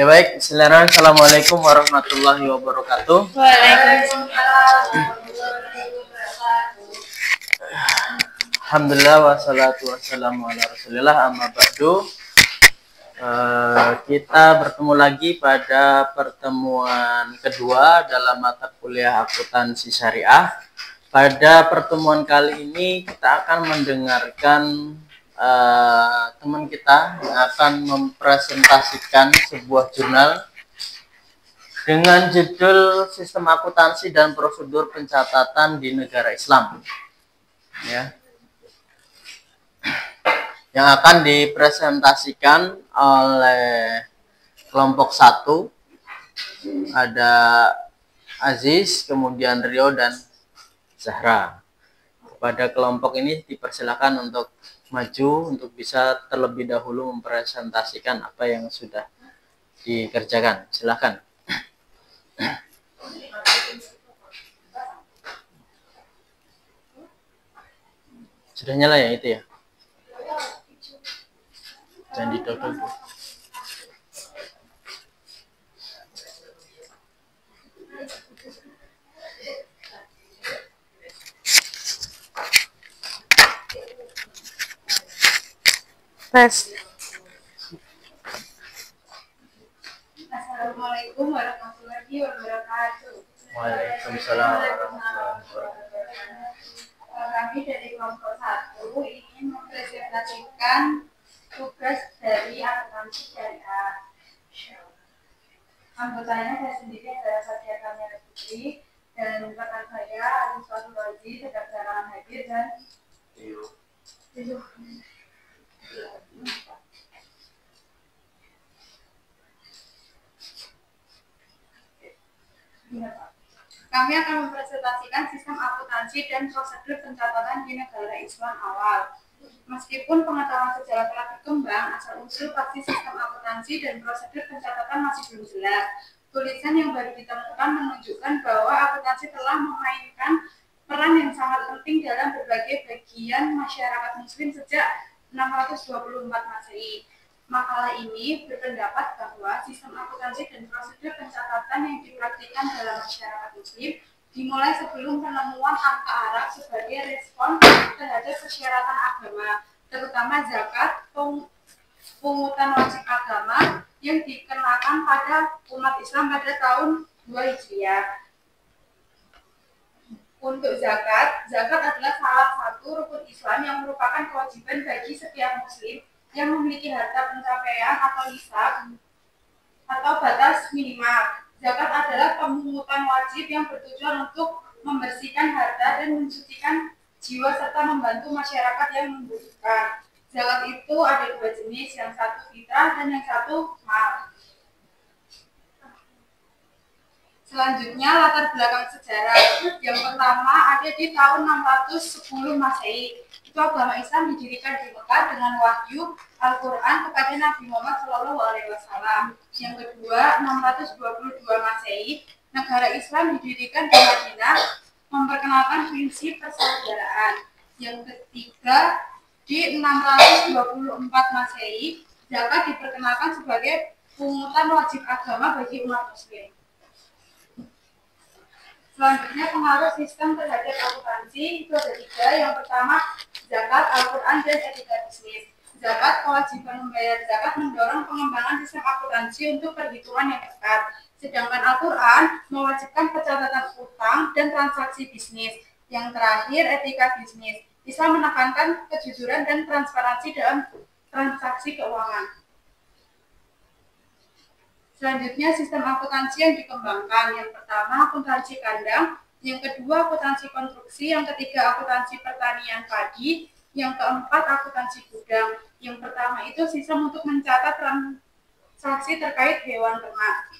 Ya baik, bismillahirrahmanirrahim. Assalamualaikum warahmatullahi wabarakatuh. Waalaikumsalam. Alhamdulillah wassalatu wassalamu ala rasulillah amma ba'du. Kita bertemu lagi pada pertemuan kedua dalam mata kuliah akuntansi syariah. Pada pertemuan kali ini kita akan mendengarkan teman kita yang akan mempresentasikan sebuah jurnal dengan judul Sistem Akuntansi dan Prosedur Pencatatan di Negara Islam, ya, yang akan dipresentasikan oleh kelompok 1. Ada Aziz, kemudian Rio dan Zahra. Pada kelompok ini dipersilakan untuk maju untuk bisa terlebih dahulu mempresentasikan apa yang sudah dikerjakan. Silakan. Sudah nyala ya itu ya? Jangan didodol. Tes. Assalamualaikum warahmatullahi wabarakatuh. Waalaikumsalam warahmatullahi wabarakatuh. Kami dari kelompok 1 ingin mempresentasikan tugas dari akuntansi syariah. Anggotanya saya sendiri adalah Satya Kamila Putri dan rekan saya Aziz Fatul Wazi sedang dalam hadir dan Kami akan mempresentasikan sistem akuntansi dan prosedur pencatatan di negara Islam awal. Meskipun pengetahuan sejarah telah berkembang, asal-usul pasti sistem akuntansi dan prosedur pencatatan masih belum jelas. Tulisan yang baru ditemukan menunjukkan bahwa akuntansi telah memainkan peran yang sangat penting dalam berbagai bagian masyarakat Muslim sejak 624 Masehi. Makalah ini berpendapat bahwa sistem akuntansi dan prosedur pencatatan yang dipraktikkan dalam masyarakat Muslim dimulai sebelum penemuan angka Arab sebagai respon terhadap persyaratan agama, terutama zakat, pungutan wajib agama yang dikenakan pada umat Islam pada tahun 2 Hijriah. Untuk zakat adalah salah satu rukun Islam yang merupakan kewajiban bagi setiap Muslim yang memiliki harta pencapaian atau nisab atau batas minimal. Zakat adalah pemungutan wajib yang bertujuan untuk membersihkan harta dan mensucikan jiwa serta membantu masyarakat yang membutuhkan. Zakat itu ada 2 jenis, yang satu fitrah dan yang satu mal. Selanjutnya latar belakang sejarah. Yang pertama ada di tahun 610 Masehi. Itu agama Islam didirikan di Mekah dengan wahyu Al-Quran kepada Nabi Muhammad SAW. Yang kedua, 622 Masehi, negara Islam didirikan di Madinah, memperkenalkan prinsip persaudaraan. Yang ketiga, di 624 Masehi, zakat diperkenalkan sebagai pungutan wajib agama bagi umat Muslim. Selanjutnya pengaruh sistem terhadap akuntansi itu ada 3. Yang pertama, zakat, Al-Quran, dan etika bisnis. Zakat, kewajiban membayar zakat mendorong pengembangan sistem akuntansi untuk perhitungan yang tepat. Sedangkan Al-Quran mewajibkan pencatatan utang dan transaksi bisnis. Yang terakhir, etika bisnis. Islam menekankan kejujuran dan transparansi dalam transaksi keuangan. Selanjutnya sistem akuntansi yang dikembangkan. Yang pertama akuntansi kandang, yang kedua akuntansi konstruksi, yang ketiga akuntansi pertanian padi, yang keempat akuntansi gudang. Yang pertama itu sistem untuk mencatat transaksi terkait hewan ternak.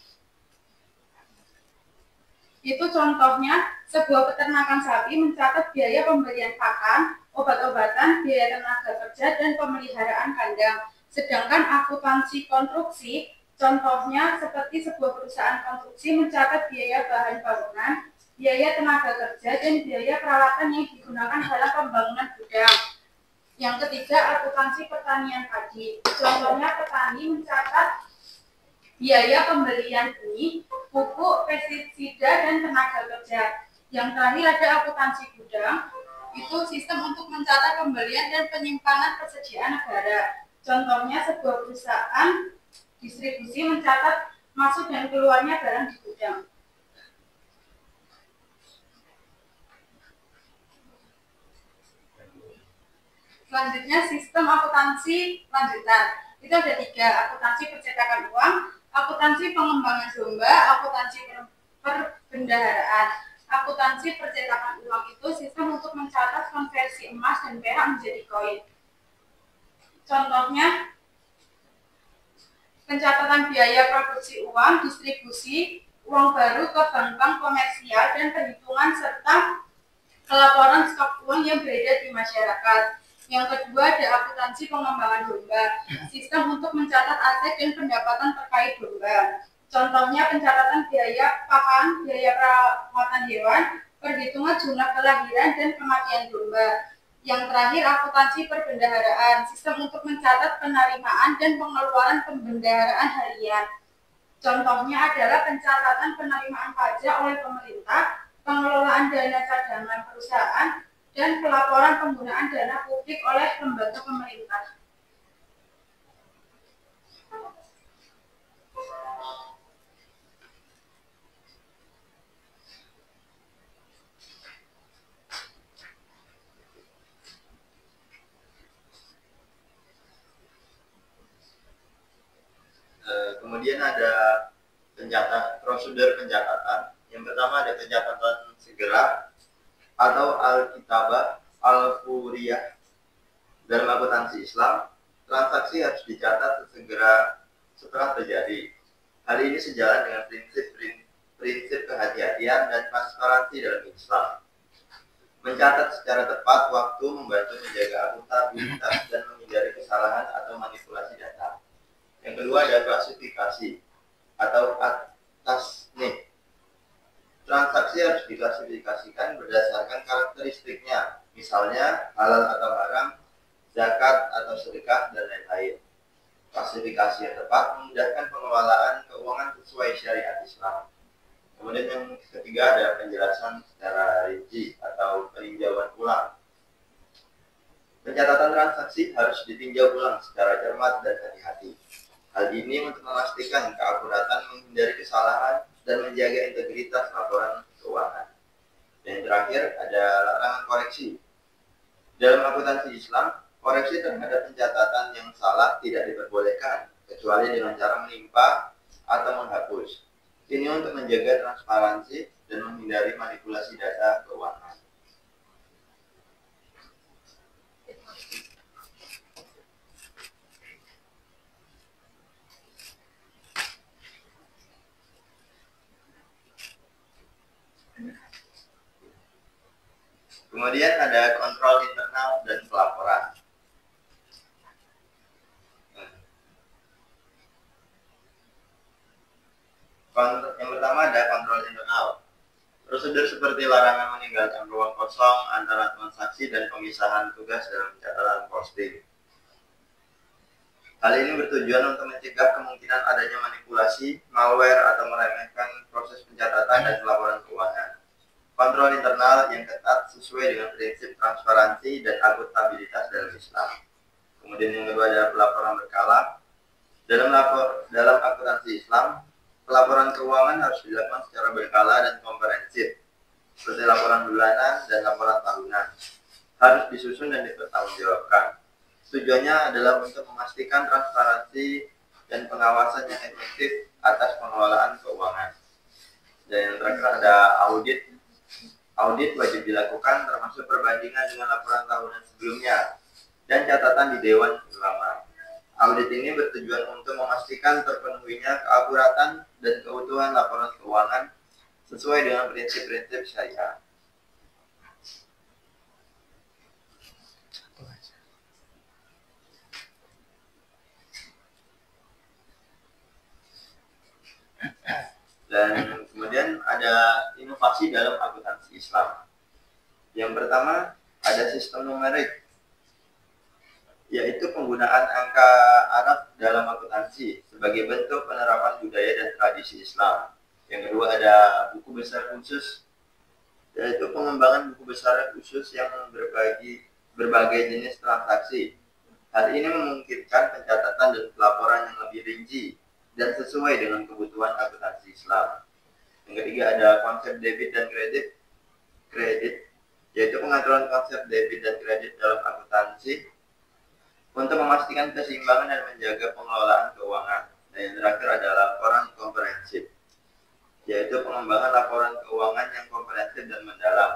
Itu contohnya sebuah peternakan sapi mencatat biaya pembelian pakan, obat-obatan, biaya tenaga kerja, dan pemeliharaan kandang. Sedangkan akuntansi konstruksi contohnya seperti sebuah perusahaan konstruksi mencatat biaya bahan bangunan, biaya tenaga kerja, dan biaya peralatan yang digunakan dalam pembangunan gudang. Yang ketiga, akuntansi pertanian padi. Contohnya petani mencatat biaya pembelian benih, pupuk, pestisida, dan tenaga kerja. Yang terakhir ada akuntansi gudang, itu sistem untuk mencatat pembelian dan penyimpanan persediaan negara. Contohnya sebuah perusahaan distribusi mencatat masuk dan keluarnya barang di gudang. Selanjutnya sistem akuntansi lanjutan. Itu ada 3, akuntansi percetakan uang, akuntansi pengembangan domba, akuntansi perbendaharaan. Akuntansi percetakan uang itu sistem untuk mencatat konversi emas dan perak menjadi koin. Contohnya, pencatatan biaya produksi uang, distribusi uang baru ke bank-bank komersial, dan perhitungan serta pelaporan stok uang yang beredar di masyarakat. Yang kedua ada akuntansi pengembangan domba, sistem untuk mencatat aset dan pendapatan terkait domba. Contohnya pencatatan biaya pakan, biaya perawatan hewan, perhitungan jumlah kelahiran dan kematian domba. Yang terakhir akuntansi perbendaharaan, sistem untuk mencatat penerimaan dan pengeluaran pembendaharaan harian. Contohnya adalah pencatatan penerimaan pajak oleh pemerintah, pengelolaan dana cadangan perusahaan, dan pelaporan penggunaan dana publik oleh lembaga pemerintah. Kemudian ada prosedur pencatatan. Yang pertama ada pencatatan segera atau al-kitabah al-furiyah. Dalam akuntansi Islam, transaksi harus dicatat segera setelah terjadi. Hal ini sejalan dengan prinsip kehati-hatian dan transparansi dalam Islam. Mencatat secara tepat waktu membantu menjaga akuntabilitas dan menghindari kesalahan atau manipulasi data. Yang kedua ada klasifikasi atau at-tasnif. Transaksi harus diklasifikasikan berdasarkan karakteristiknya, misalnya halal atau haram, zakat atau sedekah, dan lain-lain. Klasifikasi yang tepat memudahkan pengelolaan keuangan sesuai syariat Islam. Kemudian yang ketiga ada penjelasan secara rinci atau peninjauan ulang. Pencatatan transaksi harus ditinjau ulang secara cermat dan hati-hati. Hal ini untuk memastikan keakuratan, menghindari kesalahan, dan menjaga integritas laporan keuangan. Dan yang terakhir ada larangan koreksi. Dalam akuntansi Islam, koreksi terhadap pencatatan yang salah tidak diperbolehkan, kecuali dengan cara menimpa atau menghapus. Ini untuk menjaga transparansi dan menghindari manipulasi data keuangan. Kemudian ada kontrol internal dan pelaporan. Yang pertama ada kontrol internal. Prosedur seperti larangan meninggalkan ruang kosong antara transaksi dan pemisahan tugas dalam catatan posting. Hal ini bertujuan untuk mencegah kemungkinan adanya manipulasi, malware, atau meremehkan proses pencatatan dan pelaporan keuangan. Kontrol internal yang ketat sesuai dengan prinsip transparansi dan akuntabilitas dalam Islam. Kemudian yang kedua adalah pelaporan berkala. Dalam akuntansi Islam, pelaporan keuangan harus dilakukan secara berkala dan komprehensif, seperti laporan bulanan dan laporan tahunan. Harus disusun dan dipertanggungjawabkan. Tujuannya adalah untuk memastikan transparansi dan pengawasan yang efektif atas pengelolaan keuangan. Dan yang terakhir ada audit. Audit wajib dilakukan termasuk perbandingan dengan laporan tahunan sebelumnya dan catatan di Dewan Ulama. Audit ini bertujuan untuk memastikan terpenuhinya keakuratan dan keutuhan laporan keuangan sesuai dengan prinsip-prinsip syariah. Dan kemudian ada inovasi dalam akuntansi Islam. Yang pertama ada sistem numerik, yaitu penggunaan penggunaan angka Arab dalam akuntansi sebagai bentuk penerapan budaya dan tradisi Islam. Yang kedua ada buku besar khusus, yaitu pengembangan buku besar khusus yang berbagai jenis transaksi. Hal ini memungkinkan pencatatan dan pelaporan yang lebih rinci dan sesuai dengan kebutuhan akuntansi Islam. Yang ketiga ada konsep debit dan kredit, yaitu pengaturan konsep debit dan kredit dalam akuntansi untuk memastikan keseimbangan dan menjaga pengelolaan keuangan. Dan yang terakhir ada laporan komprehensif, yaitu pengembangan laporan keuangan yang komprehensif dan mendalam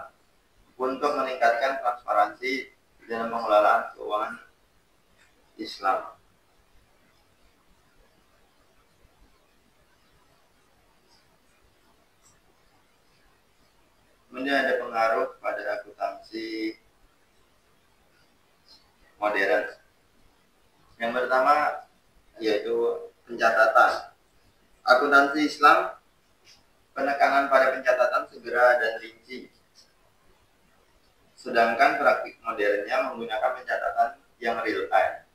untuk meningkatkan transparansi dalam pengelolaan keuangan Islam. Kemudian ada pengaruh pada akuntansi modern. Yang pertama yaitu pencatatan. Akuntansi Islam penekanan pada pencatatan segera dan rinci. Sedangkan praktik modernnya menggunakan pencatatan yang real time.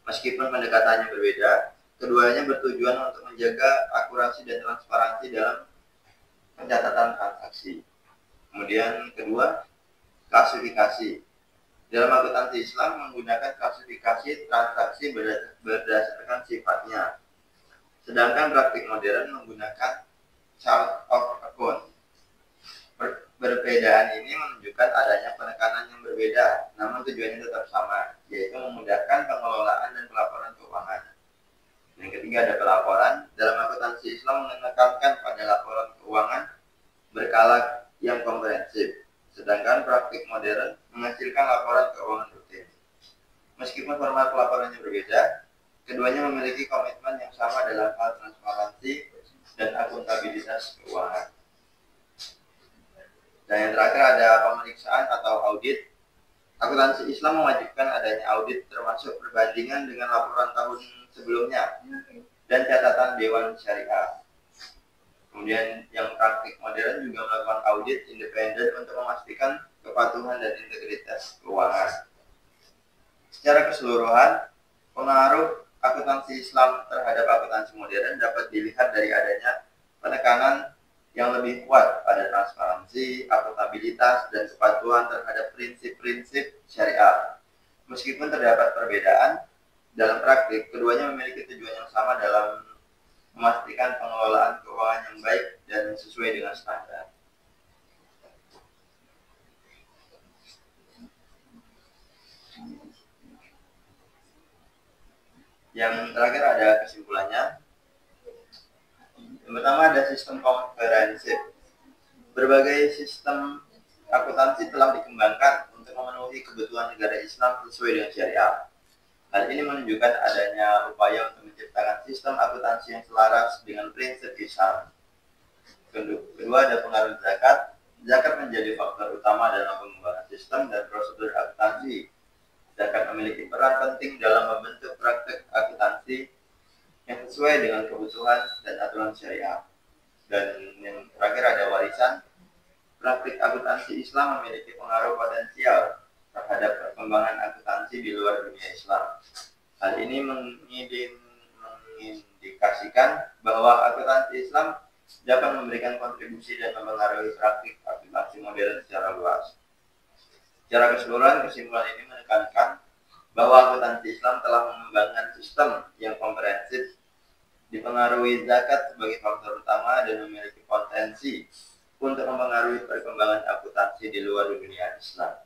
Meskipun pendekatannya berbeda, keduanya bertujuan untuk menjaga akurasi dan transparansi dalam pencatatan transaksi. Kemudian kedua, klasifikasi. Dalam akuntansi Islam menggunakan klasifikasi transaksi berdasarkan sifatnya. Sedangkan praktik modern menggunakan chart of account. Perbedaan ini menunjukkan adanya penekanan yang berbeda, namun tujuannya tetap sama, yaitu memudahkan pengelolaan dan pelaporan keuangan. Yang ketiga ada pelaporan. Dalam akuntansi Islam menekankan pada laporan keuangan berkala yang komprehensif, sedangkan praktik modern menghasilkan laporan keuangan rutin. Meskipun format pelaporannya berbeda, keduanya memiliki komitmen yang sama dalam hal transparansi dan akuntabilitas keuangan. Dan yang terakhir ada pemeriksaan atau audit. Akuntansi Islam mewajibkan adanya audit termasuk perbandingan dengan laporan tahun sebelumnya dan catatan Dewan Syariah. Kemudian yang praktik modern juga melakukan audit independen untuk memastikan kepatuhan dan integritas keuangan. Secara keseluruhan, pengaruh akuntansi Islam terhadap akuntansi modern dapat dilihat dari adanya penekanan yang lebih kuat pada transparansi, akuntabilitas, dan kepatuhan terhadap prinsip-prinsip syariah. Meskipun terdapat perbedaan dalam praktik, keduanya memiliki tujuan yang sama dalam memastikan pengelolaan keuangan yang baik dan sesuai dengan standar. Yang terakhir ada kesimpulannya. Yang pertama ada sistem komprehensif. Berbagai sistem akuntansi telah dikembangkan untuk memenuhi kebutuhan negara Islam sesuai dengan syariah. Hal ini menunjukkan adanya upaya untuk menciptakan sistem akuntansi yang selaras dengan prinsip Islam. Kedua ada pengaruh zakat. Zakat menjadi faktor utama dalam pengembangan sistem dan prosedur akuntansi. Zakat memiliki peran penting dalam membentuk praktek akuntansi yang sesuai dengan kebutuhan dan aturan syariah. Dan yang terakhir ada warisan. Praktik akuntansi Islam memiliki pengaruh potensial terhadap perkembangan akuntansi di luar dunia Islam. Hal ini mengindikasikan bahwa akuntansi Islam dapat memberikan kontribusi dan mempengaruhi praktik akuntansi modern secara luas. Secara keseluruhan, kesimpulan ini menekankan bahwa akuntansi Islam telah mengembangkan sistem yang komprehensif, dipengaruhi zakat sebagai faktor utama, dan memiliki potensi untuk mempengaruhi perkembangan akuntansi di luar dunia Islam.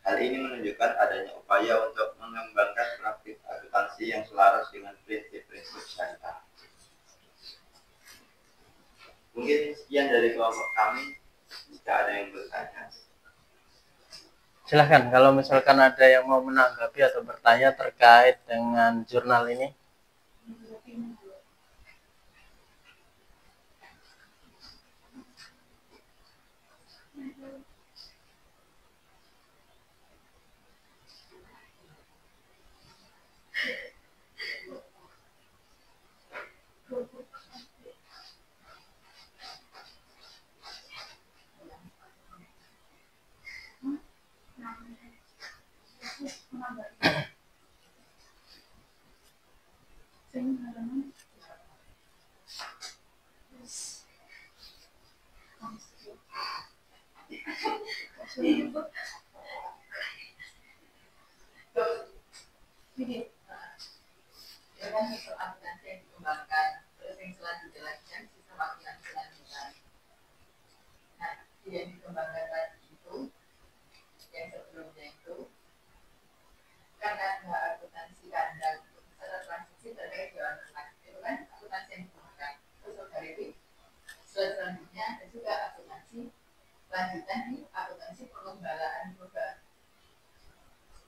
Hal ini menunjukkan adanya upaya untuk mengembangkan praktik akuntansi yang selaras dengan prinsip-prinsip syariah. Mungkin sekian dari kelompok kami. Jika ada yang bertanya, Silahkan kalau misalkan ada yang mau menanggapi atau bertanya terkait dengan jurnal ini. Ya kan sistem akuntansi yang dikembangkan, terus yang selanjutnya lagi kan sistem akuntansi lanjutan. Nah, yang dikembangkan tadi itu, yang sebelumnya itu, kan ada akuntansi kandang, ada transisi terkait dengan ternak, itu kan akuntansi yang dikembangkan. Terus dari itu, selanjutnya ada juga akuntansi lanjutan di akuntansi pengembalaan domba.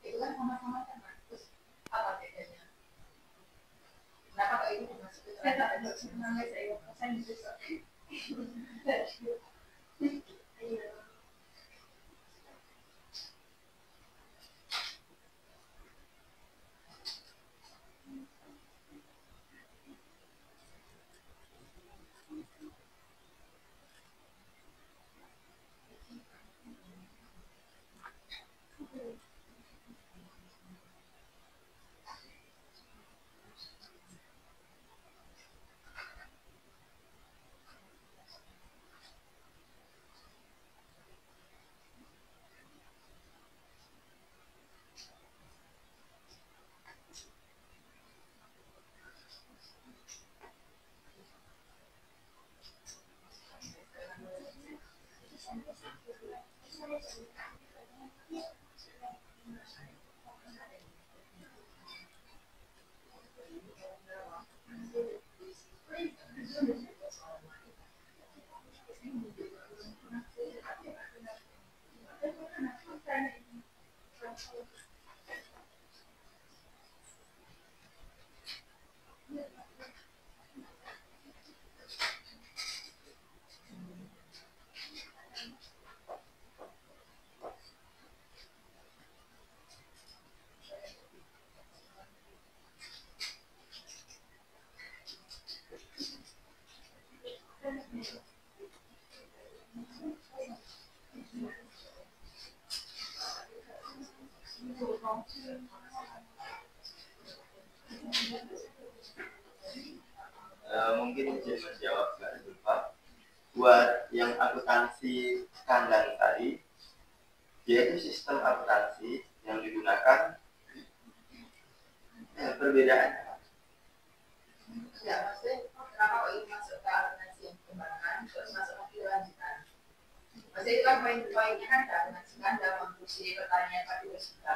Itu kan sama-sama ternak. Terus apa bedanya? Kenapa kok ini dimasukkan? Saya tidak sebenarnya saya bisa. Mungkin izin menjawab Mbak Zulfa. Buat yang akuntansi kandang tadi, yaitu sistem akuntansi yang digunakan perbedaannya. Ya, maksudnya kenapa kok ini masuk ke akuntansi yang dikembangkan, terus masuk ke lanjutan? Maksudnya itu kan poin-poinnya kan ada akuntansi kandang, memfungsi pertanian pariwisata.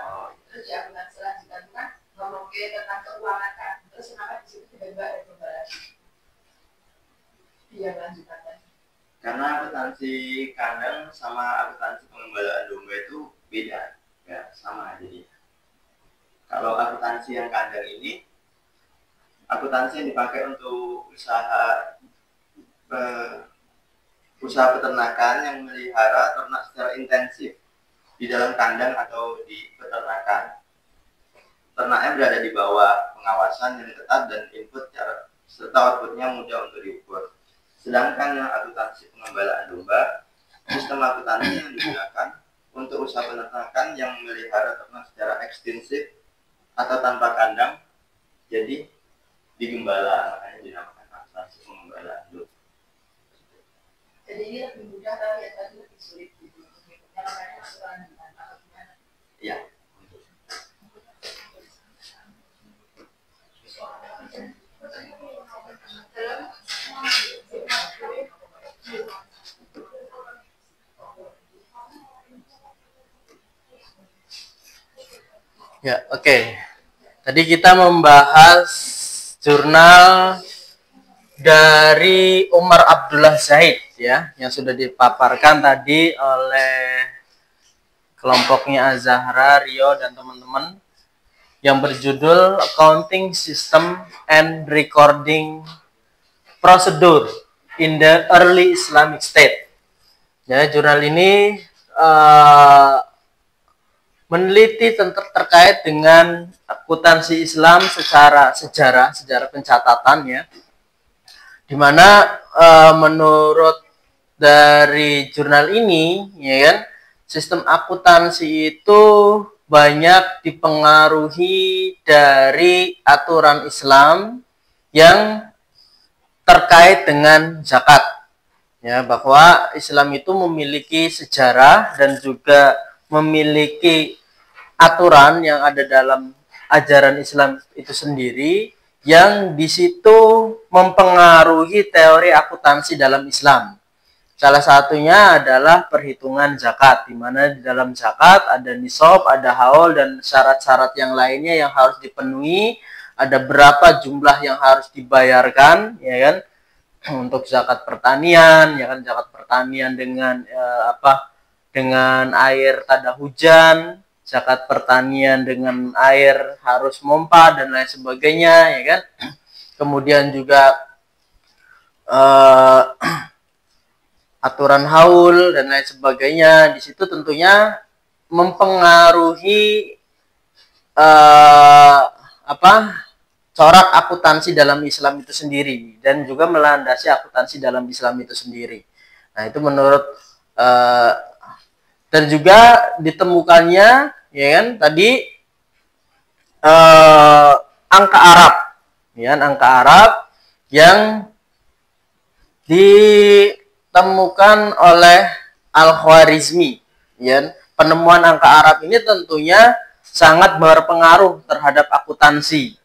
Terus di akuntansi lanjutan itu kan ngomong tentang keuangan kan. Terus kenapa di situ tiba-tiba ada perubahan lagi? Biar lanjutan lagi. Karena akuntansi kandang sama akuntansi pengembalaan domba itu beda, ya sama jadi. Kalau akuntansi yang kandang ini, akuntansi yang dipakai untuk usaha peternakan yang melihara ternak secara intensif di dalam kandang atau di peternakan. Ternaknya berada di bawah pengawasan yang ketat dan input serta outputnya mudah untuk diukur. Sedangkan yang akuntansi pengembalaan domba, sistem akuntansi yang digunakan untuk usaha peternakan yang melihara ternak secara ekstensif atau tanpa kandang, jadi digembala, makanya dinamakan akuntansi pengembalaan domba. Jadi ini lebih mudah tapi yang tadi lebih sulit gitu. Yang makanya masuk lanjutan atau gimana? Iya. Ya, oke. Tadi kita membahas jurnal dari Umar Abdullah Zaid ya, yang sudah dipaparkan tadi oleh kelompoknya Azahra, Rio dan teman-teman, yang berjudul Accounting System and Recording Procedure in the Early Islamic State. Ya, jurnal ini meneliti terkait dengan akuntansi Islam secara sejarah pencatatan ya, di mana menurut dari jurnal ini ya kan, sistem akuntansi itu banyak dipengaruhi dari aturan Islam yang terkait dengan zakat. Ya, bahwa Islam itu memiliki sejarah dan juga memiliki aturan yang ada dalam ajaran Islam itu sendiri, yang di situ mempengaruhi teori akuntansi dalam Islam. Salah satunya adalah perhitungan zakat, di mana di dalam zakat ada nisab, ada haul, dan syarat-syarat yang lainnya yang harus dipenuhi. Ada berapa jumlah yang harus dibayarkan, ya kan? Untuk zakat pertanian, ya kan, zakat pertanian dengan dengan air tanda hujan, zakat pertanian dengan air harus mompa dan lain sebagainya, ya kan? Kemudian juga aturan haul dan lain sebagainya. Di situ tentunya mempengaruhi corak akuntansi dalam Islam itu sendiri, dan juga melandasi akuntansi dalam Islam itu sendiri. Nah, itu menurut dan juga ditemukannya, ya kan, tadi angka Arab, ya, angka Arab yang ditemukan oleh Al-Khwarizmi, ya. Penemuan angka Arab ini tentunya sangat berpengaruh terhadap akuntansi,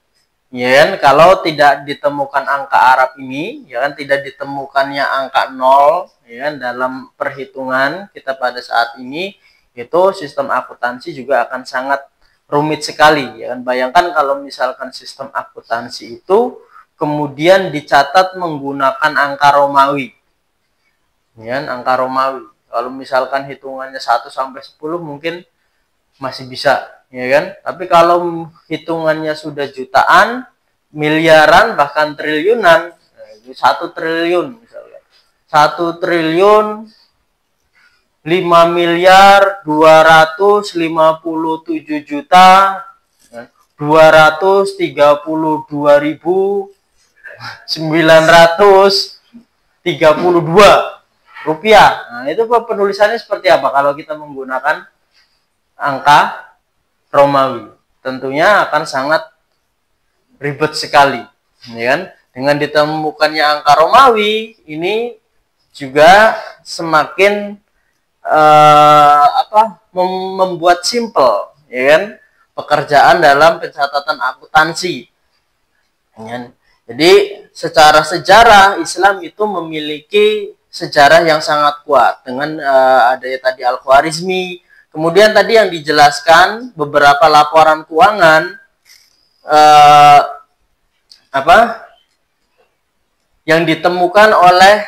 ya kan. Kalau tidak ditemukan angka Arab ini, ya kan, tidak ditemukannya angka 0, ya kan, dalam perhitungan kita pada saat ini, itu sistem akuntansi juga akan sangat rumit sekali, ya kan. Bayangkan kalau misalkan sistem akuntansi itu kemudian dicatat menggunakan angka Romawi, ya, angka Romawi. Kalau misalkan hitungannya 1 sampai 10 mungkin masih bisa, ya kan. Tapi kalau hitungannya sudah jutaan, miliaran, bahkan triliunan, 1 triliun misalnya, 1 triliun 5 miliar 257 juta 232.932 rupiah. Nah, itu penulisannya seperti apa kalau kita menggunakan angka Romawi? Tentunya akan sangat ribet sekali, ya kan? Dengan ditemukannya angka Romawi ini juga semakin membuat simple, ya kan, pekerjaan dalam pencatatan akuntansi. Jadi secara sejarah Islam itu memiliki sejarah yang sangat kuat dengan adanya tadi Al-Khwarizmi. Kemudian tadi yang dijelaskan beberapa laporan keuangan yang ditemukan oleh